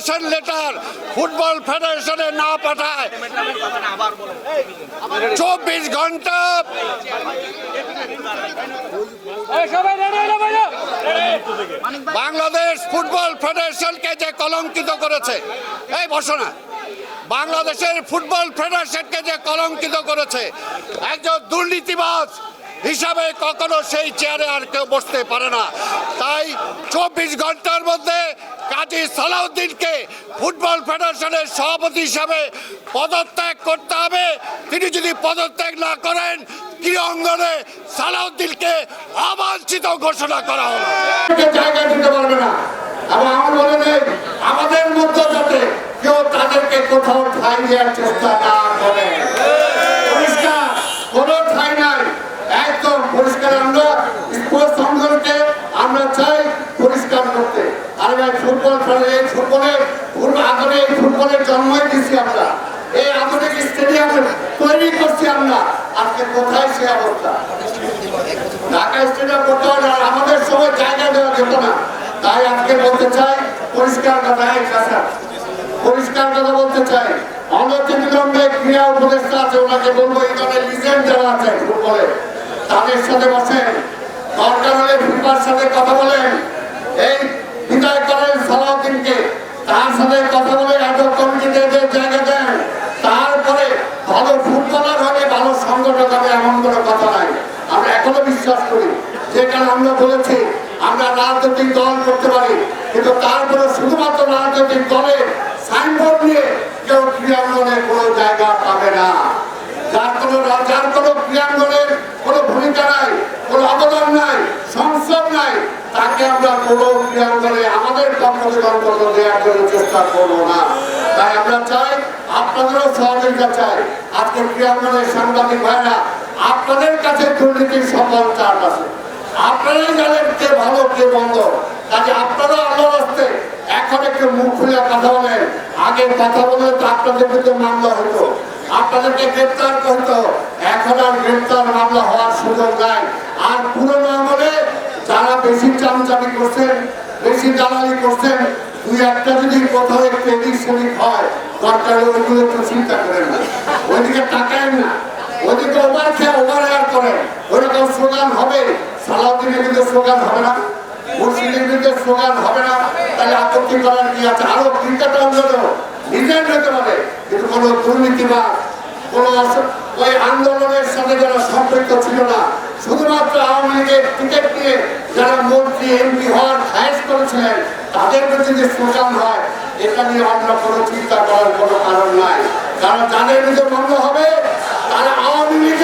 Resignation letter football ফেডারেশনে না পাঠায় 24 ঘন্টা বাংলাদেশ ফুটবল ফেডারেশনকে যে কলঙ্কিত করেছে, এই বসো না, বাংলাদেশের ফুটবল ফেডারেশনকে যে কলঙ্কিত করেছে, একজন দুর্নীতিবাজ হিসাবে কখনো সেই চেয়ারে আর কেউ বসতে পারে না। তাই 24 ঘন্টার মধ্যে কাজী সালাউদ্দিনকে ফুটবল ফেডারেশনের সভাপতি হিসাবে পদত্যাগ করতে হবে। তিনি যদি পদত্যাগ না করেন, ক্রীড়াঙ্গনে সালাউদ্দিনকে অবাঞ্ছিত ঘোষণা করা হলো। জায়গা দিতে পারবে না এবং আমার মনে নেই আমাদের মধ্যে যাতে কেউ তাদেরকে কোথাও ঠাঁই দেওয়ার চেষ্টা না করে। পরিষ্কার কোনো ঠাঁই নাই, একদম পরিষ্কার। আমরা স্পোর্টস সংগঠনকে আমরা চাই পরিষ্কার করতে। আর ভাই ফুটবল এই ফুটবলের জন্মই দিচ্ছি আমরা, এই আধুনিক স্টেডিয়াম তৈরি করছি আমরা। আজকে কোথায় সে অবস্থা? ঢাকা স্টেডিয়াম করতে হবে, আমাদের সময় জায়গা দেওয়া যেত না। তাই আজকে বলতে চাই পরিষ্কার কথা, পরিষ্কার কথা বলতে চাই। অনতিবিলম্বে ক্রীড়া উপদেষ্টা আছে, ওনাকে বলবো এই ধরনের লিজেন্ড যারা আছে ফুটবলে তাদের সাথে বসেন, দরকার হলে ফিফার সাথে কথা বলেন, এই বিদায় করেন সালাউদ্দিনকে, তার সাথে কথা বলে এত কমিটিতে জায়গা দেন। তারপরে ভালো ফুটবলার হবে, ভালো সংগঠক হবে, এমন কোনো কথা নাই। আমরা এখনো বিশ্বাস করি, যেখানে আমরা বলেছি আমরা রাজনৈতিক দল করতে পারি, কিন্তু তারপরে শুধুমাত্র রাজনৈতিক দলে সাইনবোর্ড নিয়ে কেউ ক্রীড়াঙ্গনে কোনো জায়গা পাবে না। যার কোনো ক্রীড়াঙ্গনের কোনো ভূমিকা নাই, কোনো অবদান নাই, সংসদ নাই, তাকে আমরা কোনো ক্রীড়াঙ্গনে আমাদের পক্ষ থেকে অন্তত দেওয়ার জন্য চেষ্টা করবো না। তাই আমরা চাই আপনাদেরও সহযোগিতা চাই। আজকে ক্রীড়াঙ্গনের সাংবাদিক ভাইরা আপনাদের কাছে দুর্নীতির সকল চাপ আছে, আপনারাই জানেন কে ভালো কে মন্দ। কাজে আপনারা আল্লাহর রাস্তে এখন একটু মুখ খুলে কথা বলেন। আগে কথা বলে তো আপনাদের বিরুদ্ধে মামলা হতো, আপনাদেরকে গ্রেপ্তার করতো। এখন আর গ্রেপ্তার মামলা হওয়ার সুযোগ নাই। আর পুরনো আমলে যারা বেশি চামচামি করছেন, বেশি দালালি করছেন, দুই একটা যদি কোথাও একটু এদিক সেদিক হয়, দরকার ওইগুলো একটু চিন্তা করেন না, ওইদিকে তাকায়েন না, ওইদিকে ওভার খেয়ে ওভার এয়ার করেন। ওইরকম স্লোগান হবে, সালাউদ্দিনের বিরুদ্ধে স্লোগান হবে না, মুর্শিদের বিরুদ্ধে স্লোগান হবে না, তাহলে আপত্তি করার কি আছে? আরো ক্রিকেট আন্দোলন ডিজাইন হতে পারে, কিন্তু কোনো দুর্নীতিবাদ কোনো ওই আন্দোলনের সাথে যারা সম্পৃক্ত ছিল না, শুধুমাত্র আওয়ামী লীগের টিকিট নিয়ে যারা মন্ত্রী এমপি হওয়ার খায়েশ করেছিলেন, তাদের বিরুদ্ধে যে স্লোগান হয়, এটা নিয়ে অন্য কোনো চিন্তা করার কোনো কারণ নাই। যারা যাদের বিরুদ্ধে মামলা হবে তারা আওয়ামী লীগ